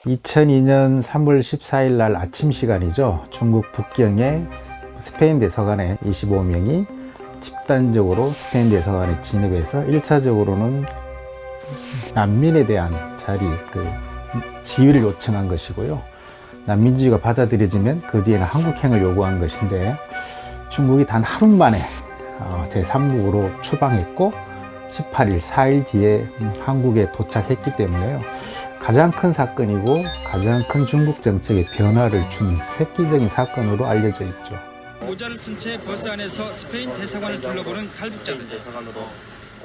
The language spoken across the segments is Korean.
2002년 3월 14일 날 아침 시간이죠. 중국 북경에 스페인 대사관에 25명이 집단적으로 스페인 대사관에 진입해서 1차적으로는 난민에 대한 지위를 요청한 것이고요. 난민지위가 받아들여지면 그 뒤에는 한국행을 요구한 것인데, 중국이 단 하루 만에 제3국으로 추방했고 18일, 4일 뒤에 한국에 도착했기 때문에요. 가장 큰 사건이고 가장 큰 중국 정책의 변화를 준 획기적인 사건으로 알려져 있죠. 모자를 쓴 채 버스 안에서 스페인 대사관을 둘러보는 탈북자들.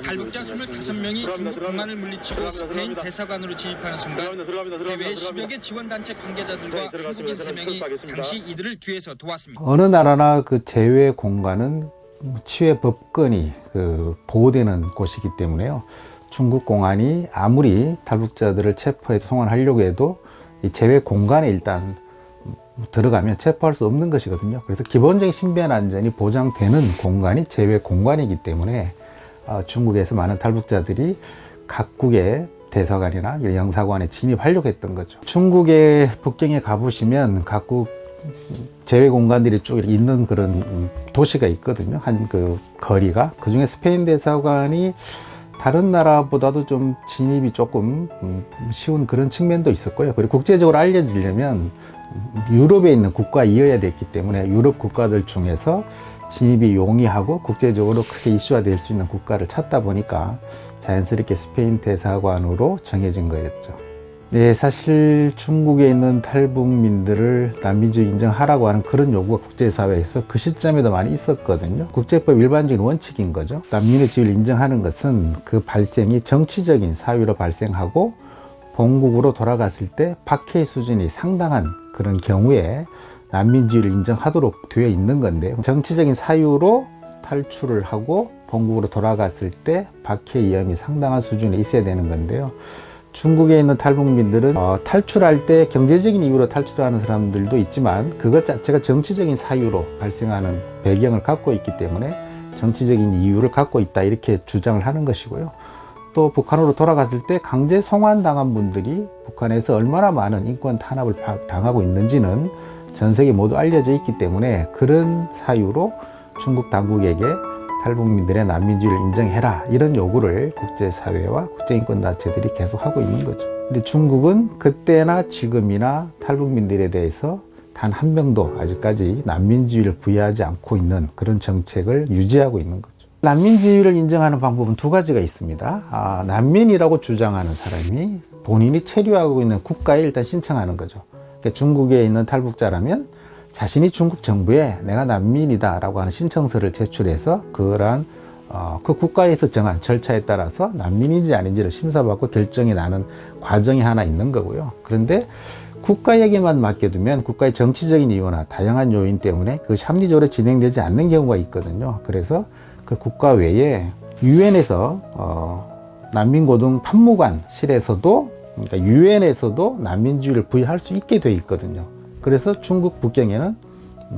탈북자 25명이 중국 공안을 물리치고 스페인 대사관으로 진입하는 순간 해외 10여 개 지원단체 관계자들과 한국인 3명이 당시 이들을 뒤에서 도왔습니다. 어느 나라나 그 제외 공간은 치외 법권이 보호되는 곳이기 때문에요. 중국 공안이 아무리 탈북자들을 체포해서 송환하려고 해도 이 제외 공간에 일단 들어가면 체포할 수 없는 것이거든요. 그래서 기본적인 신변 안전이 보장되는 공간이 제외 공간이기 때문에 중국에서 많은 탈북자들이 각국의 대사관이나 영사관에 진입하려고 했던 거죠. 중국의 북경에 가보시면 각국 제외 공간들이 쭉 있는 그런 도시가 있거든요. 한 거리가. 그 중에 스페인 대사관이 다른 나라보다도 좀 진입이 조금 쉬운 그런 측면도 있었고요. 그리고 국제적으로 알려지려면 유럽에 있는 국가이어야 됐기 때문에 유럽 국가들 중에서 진입이 용이하고 국제적으로 크게 이슈화 될 수 있는 국가를 찾다 보니까 자연스럽게 스페인 대사관으로 정해진 거였죠. 네, 사실 중국에 있는 탈북민들을 난민지위 인정하라고 하는 그런 요구가 국제사회에서 그 시점에도 많이 있었거든요. 국제법 일반적인 원칙인 거죠. 난민의 지위를 인정하는 것은 그 발생이 정치적인 사유로 발생하고 본국으로 돌아갔을 때 박해 수준이 상당한 그런 경우에 난민지위를 인정하도록 되어 있는 건데요. 정치적인 사유로 탈출을 하고 본국으로 돌아갔을 때 박해 위험이 상당한 수준에 있어야 되는 건데요. 중국에 있는 탈북민들은 탈출할 때 경제적인 이유로 탈출하는 사람들도 있지만 그것 자체가 정치적인 사유로 발생하는 배경을 갖고 있기 때문에 정치적인 이유를 갖고 있다 이렇게 주장을 하는 것이고요. 또 북한으로 돌아갔을 때 강제 송환당한 분들이 북한에서 얼마나 많은 인권 탄압을 당하고 있는지는 전 세계 모두 알려져 있기 때문에 그런 사유로 중국 당국에게 탈북민들의 난민지위를 인정해라 이런 요구를 국제사회와 국제인권단체들이 계속 하고 있는 거죠. 근데 중국은 그때나 지금이나 탈북민들에 대해서 단 한 명도 아직까지 난민지위를 부여하지 않고 있는 그런 정책을 유지하고 있는 거죠. 난민지위를 인정하는 방법은 두 가지가 있습니다. 난민이라고 주장하는 사람이 본인이 체류하고 있는 국가에 일단 신청하는 거죠. 그러니까 중국에 있는 탈북자라면 자신이 중국 정부에 내가 난민이다 라고 하는 신청서를 제출해서 그러한 그 국가에서 정한 절차에 따라서 난민인지 아닌지를 심사받고 결정이 나는 과정이 하나 있는 거고요. 그런데 국가에게만 맡겨두면 국가의 정치적인 이유나 다양한 요인 때문에 그것이 합리적으로 진행되지 않는 경우가 있거든요. 그래서 그 국가 외에 유엔에서 난민고등 판무관실에서도 그러니까 유엔에서도 난민지위를 부여할 수 있게 돼 있거든요. 그래서 중국 북경에는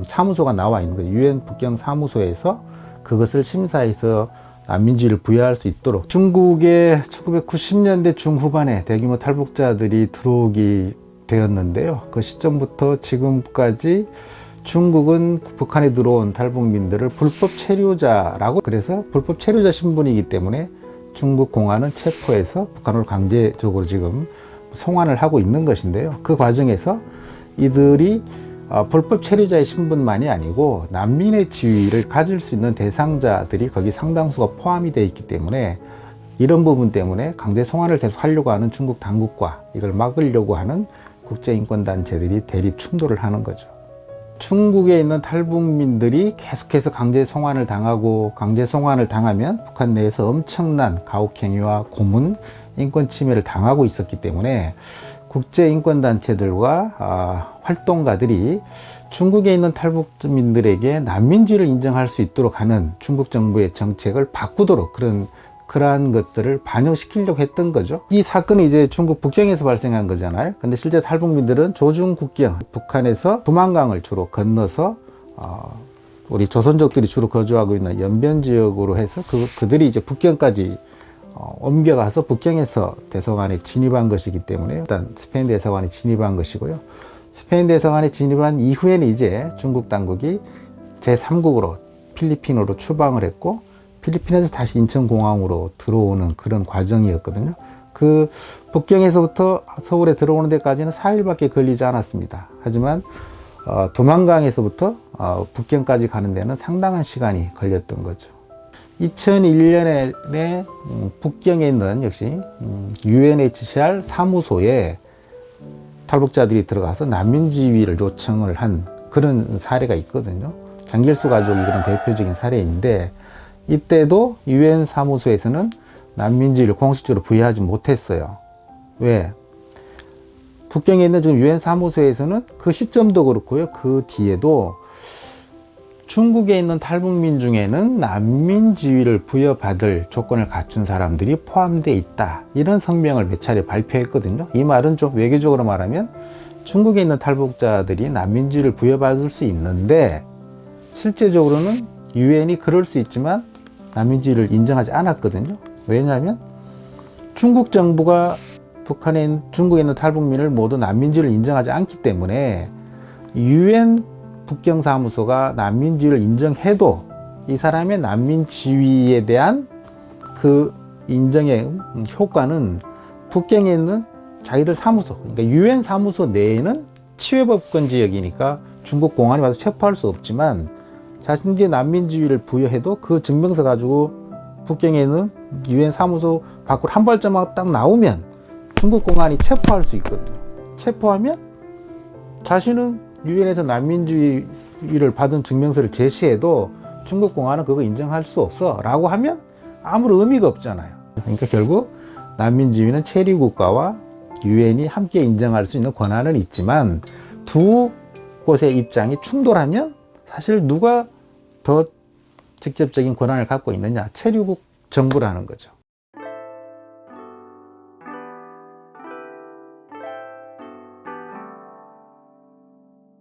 사무소가 나와 있는 거예요. 유엔 북경 사무소에서 그것을 심사해서 난민지위를 부여할 수 있도록. 중국에 1990년대 중후반에 대규모 탈북자들이 들어오게 되었는데요. 그 시점부터 지금까지 중국은 북한에 들어온 탈북민들을 불법 체류자라고, 그래서 불법 체류자 신분이기 때문에 중국 공안은 체포해서 북한으로 강제적으로 지금 송환을 하고 있는 것인데요. 그 과정에서 이들이 불법 체류자의 신분만이 아니고 난민의 지위를 가질 수 있는 대상자들이 거기 상당수가 포함이 되어 있기 때문에 이런 부분 때문에 강제 송환을 계속 하려고 하는 중국 당국과 이걸 막으려고 하는 국제인권단체들이 대립 충돌을 하는 거죠. 중국에 있는 탈북민들이 계속해서 강제 송환을 당하고 강제 송환을 당하면 북한 내에서 엄청난 가혹행위와 고문, 인권 침해를 당하고 있었기 때문에 국제인권단체들과 활동가들이 중국에 있는 탈북민들에게 난민지위를 인정할 수 있도록 하는 중국 정부의 정책을 바꾸도록 그러한 것들을 반영시키려고 했던 거죠. 이 사건이 이제 중국 북경에서 발생한 거잖아요. 근데 실제 탈북민들은 조중 국경, 북한에서 두만강을 주로 건너서 우리 조선족들이 주로 거주하고 있는 연변 지역으로 해서 그들이 이제 북경까지 옮겨가서 북경에서 대사관에 진입한 것이기 때문에 일단 스페인 대사관에 진입한 것이고요. 스페인 대사관에 진입한 이후에는 이제 중국 당국이 제3국으로 필리핀으로 추방을 했고 필리핀에서 다시 인천공항으로 들어오는 그런 과정이었거든요. 그 북경에서부터 서울에 들어오는 데까지는 4일밖에 걸리지 않았습니다. 하지만 두만강에서부터 북경까지 가는 데는 상당한 시간이 걸렸던 거죠. 2001년에 북경에 있는 역시 UNHCR 사무소에 탈북자들이 들어가서 난민지위를 요청을 한 그런 사례가 있거든요. 장길수 가족이 그런 대표적인 사례인데 이때도 UN 사무소에서는 난민지위를 공식적으로 부여하지 못했어요. 왜? 북경에 있는 지금 UN 사무소에서는 그 시점도 그렇고요. 그 뒤에도 중국에 있는 탈북민 중에는 난민 지위를 부여받을 조건을 갖춘 사람들이 포함되어 있다. 이런 성명을 몇 차례 발표했거든요. 이 말은 좀 외교적으로 말하면 중국에 있는 탈북자들이 난민 지위를 부여받을 수 있는데 실제적으로는 유엔이 그럴 수 있지만 난민 지위를 인정하지 않았거든요. 왜냐하면 중국 정부가 중국에 있는 탈북민을 모두 난민 지위를 인정하지 않기 때문에 유엔 북경 사무소가 난민 지위를 인정해도 이 사람의 난민 지위에 대한 그 인정의 효과는 북경에 있는 자기들 사무소, 그러니까 유엔 사무소 내에는 치외법권 지역이니까 중국 공안이 와서 체포할 수 없지만 자신들의 난민 지위를 부여해도 그 증명서 가지고 북경에 있는 유엔 사무소 밖으로 한 발자국 딱 나오면 중국 공안이 체포할 수 있거든요. 체포하면 자신은 유엔에서 난민지위를 받은 증명서를 제시해도 중국 공안은 그거 인정할 수 없어 라고 하면 아무런 의미가 없잖아요. 그러니까 결국 난민지위는 체류 국가와 유엔이 함께 인정할 수 있는 권한은 있지만 두 곳의 입장이 충돌하면 사실 누가 더 직접적인 권한을 갖고 있느냐, 체류국 정부라는 거죠.